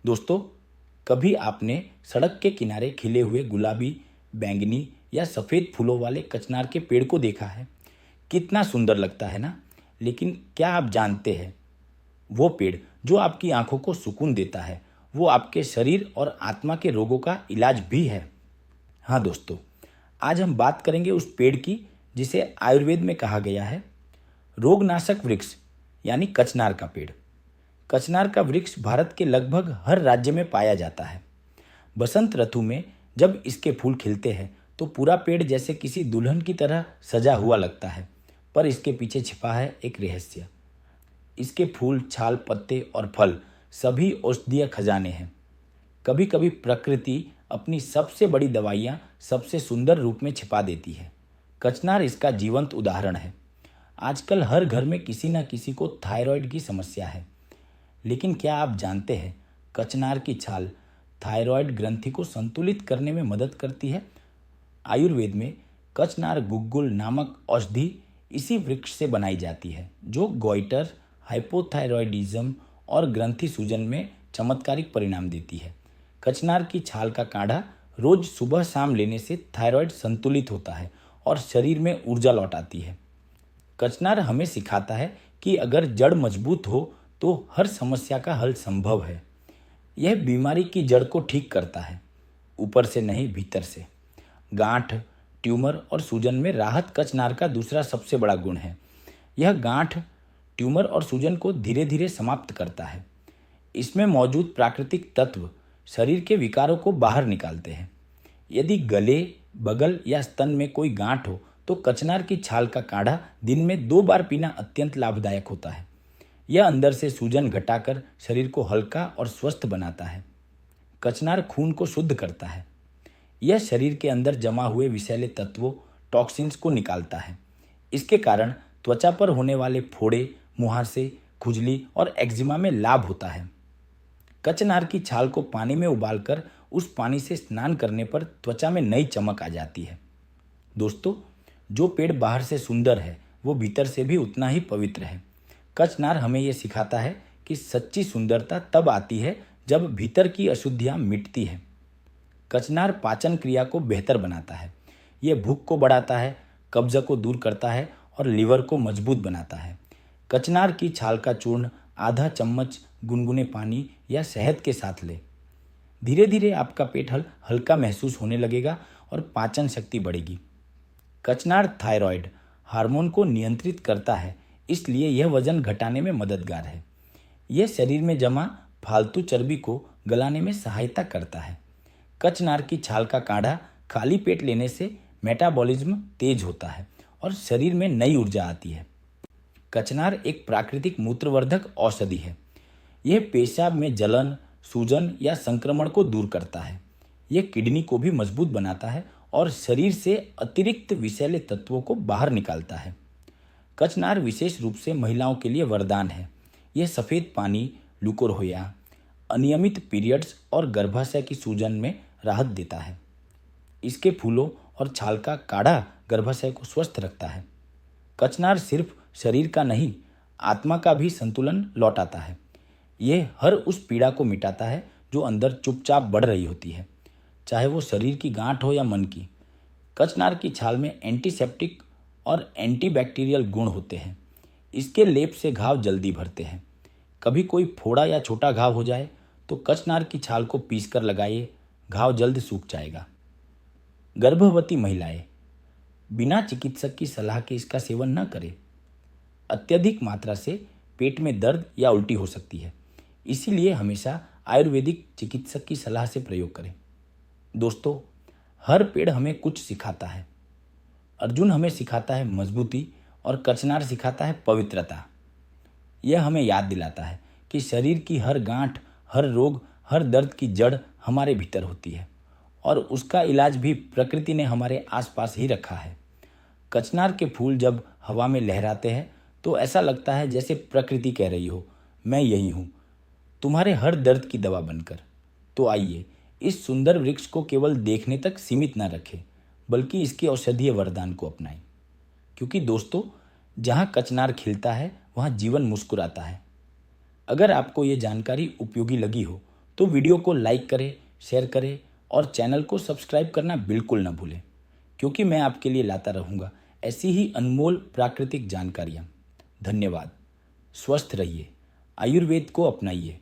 दोस्तों, कभी आपने सड़क के किनारे खिले हुए गुलाबी, बैंगनी या सफ़ेद फूलों वाले कचनार के पेड़ को देखा है? कितना सुंदर लगता है ना। लेकिन क्या आप जानते हैं, वो पेड़ जो आपकी आंखों को सुकून देता है, वो आपके शरीर और आत्मा के रोगों का इलाज भी है। हाँ दोस्तों, आज हम बात करेंगे उस पेड़ की जिसे आयुर्वेद में कहा गया है रोगनाशक वृक्ष, यानी कचनार का पेड़। कचनार का वृक्ष भारत के लगभग हर राज्य में पाया जाता है। बसंत ऋतु में जब इसके फूल खिलते हैं तो पूरा पेड़ जैसे किसी दुल्हन की तरह सजा हुआ लगता है, पर इसके पीछे छिपा है एक रहस्य। इसके फूल, छाल, पत्ते और फल सभी औषधीय खजाने हैं। कभी कभी प्रकृति अपनी सबसे बड़ी दवाइयाँ सबसे सुंदर रूप में छिपा देती है। कचनार इसका जीवंत उदाहरण है। आजकल हर घर में किसी न किसी को थायराइड की समस्या है। लेकिन क्या आप जानते हैं, कचनार की छाल थायराइड ग्रंथि को संतुलित करने में मदद करती है। आयुर्वेद में कचनार गुग्गुल नामक औषधि इसी वृक्ष से बनाई जाती है, जो गोइटर, हाइपोथायरॉयडिज्म और ग्रंथि सूजन में चमत्कारिक परिणाम देती है। कचनार की छाल का काढ़ा रोज सुबह शाम लेने से थायराइड संतुलित होता है और शरीर में ऊर्जा लौट आती है। कचनार हमें सिखाता है कि अगर जड़ मजबूत हो तो हर समस्या का हल संभव है। यह बीमारी की जड़ को ठीक करता है, ऊपर से नहीं भीतर से। गांठ, ट्यूमर और सूजन में राहत कचनार का दूसरा सबसे बड़ा गुण है। यह गांठ, ट्यूमर और सूजन को धीरे धीरे समाप्त करता है। इसमें मौजूद प्राकृतिक तत्व शरीर के विकारों को बाहर निकालते हैं। यदि गले, बगल या स्तन में कोई गांठ हो तो कचनार की छाल का काढ़ा दिन में 2 बार पीना अत्यंत लाभदायक होता है। यह अंदर से सूजन घटाकर शरीर को हल्का और स्वस्थ बनाता है। कचनार खून को शुद्ध करता है। यह शरीर के अंदर जमा हुए विषैले तत्वों, टॉक्सिन्स को निकालता है। इसके कारण त्वचा पर होने वाले फोड़े, मुहासे, खुजली और एक्जिमा में लाभ होता है। कचनार की छाल को पानी में उबालकर उस पानी से स्नान करने पर त्वचा में नई चमक आ जाती है। दोस्तों, जो पेड़ बाहर से सुंदर है वो भीतर से भी उतना ही पवित्र है। कचनार हमें ये सिखाता है कि सच्ची सुंदरता तब आती है जब भीतर की अशुद्धियाँ मिटती है। कचनार पाचन क्रिया को बेहतर बनाता है। ये भूख को बढ़ाता है, कब्ज को दूर करता है और लीवर को मजबूत बनाता है। कचनार की छाल का चूर्ण आधा चम्मच गुनगुने पानी या शहद के साथ लें। धीरे धीरे आपका पेट हल्का महसूस होने लगेगा और पाचन शक्ति बढ़ेगी। कचनार थायराइड हार्मोन को नियंत्रित करता है, इसलिए यह वजन घटाने में मददगार है। यह शरीर में जमा फालतू चर्बी को गलाने में सहायता करता है। कचनार की छाल का काढ़ा खाली पेट लेने से मेटाबॉलिज्म तेज होता है और शरीर में नई ऊर्जा आती है। कचनार एक प्राकृतिक मूत्रवर्धक औषधि है। यह पेशाब में जलन, सूजन या संक्रमण को दूर करता है। यह किडनी को भी मजबूत बनाता है और शरीर से अतिरिक्त विषैले तत्वों को बाहर निकालता है। कचनार विशेष रूप से महिलाओं के लिए वरदान है। यह सफ़ेद पानी, ल्यूकोरिया, अनियमित पीरियड्स और गर्भाशय की सूजन में राहत देता है। इसके फूलों और छाल का काढ़ा गर्भाशय को स्वस्थ रखता है। कचनार सिर्फ शरीर का नहीं, आत्मा का भी संतुलन लौटाता है। यह हर उस पीड़ा को मिटाता है जो अंदर चुपचाप बढ़ रही होती है, चाहे वो शरीर की गांठ हो या मन की। कचनार की छाल में एंटीसेप्टिक और एंटीबैक्टीरियल गुण होते हैं। इसके लेप से घाव जल्दी भरते हैं। कभी कोई फोड़ा या छोटा घाव हो जाए तो कचनार की छाल को पीसकर लगाइए, घाव जल्द सूख जाएगा। गर्भवती महिलाएं बिना चिकित्सक की सलाह के इसका सेवन न करें। अत्यधिक मात्रा से पेट में दर्द या उल्टी हो सकती है, इसीलिए हमेशा आयुर्वेदिक चिकित्सक की सलाह से प्रयोग करें। दोस्तों, हर पेड़ हमें कुछ सिखाता है। अर्जुन हमें सिखाता है मजबूती और कचनार सिखाता है पवित्रता। यह हमें याद दिलाता है कि शरीर की हर गांठ, हर रोग, हर दर्द की जड़ हमारे भीतर होती है और उसका इलाज भी प्रकृति ने हमारे आसपास ही रखा है। कचनार के फूल जब हवा में लहराते हैं तो ऐसा लगता है जैसे प्रकृति कह रही हो, मैं यही हूँ, तुम्हारे हर दर्द की दवा बनकर। तो आइए इस सुंदर वृक्ष को केवल देखने तक सीमित न रखें, बल्कि इसके औषधीय वरदान को अपनाएं। क्योंकि दोस्तों, जहाँ कचनार खिलता है वहाँ जीवन मुस्कुराता है। अगर आपको ये जानकारी उपयोगी लगी हो तो वीडियो को लाइक करें, शेयर करें और चैनल को सब्सक्राइब करना बिल्कुल ना भूलें, क्योंकि मैं आपके लिए लाता रहूँगा ऐसी ही अनमोल प्राकृतिक जानकारियाँ। धन्यवाद। स्वस्थ रहिए, आयुर्वेद को अपनाइए।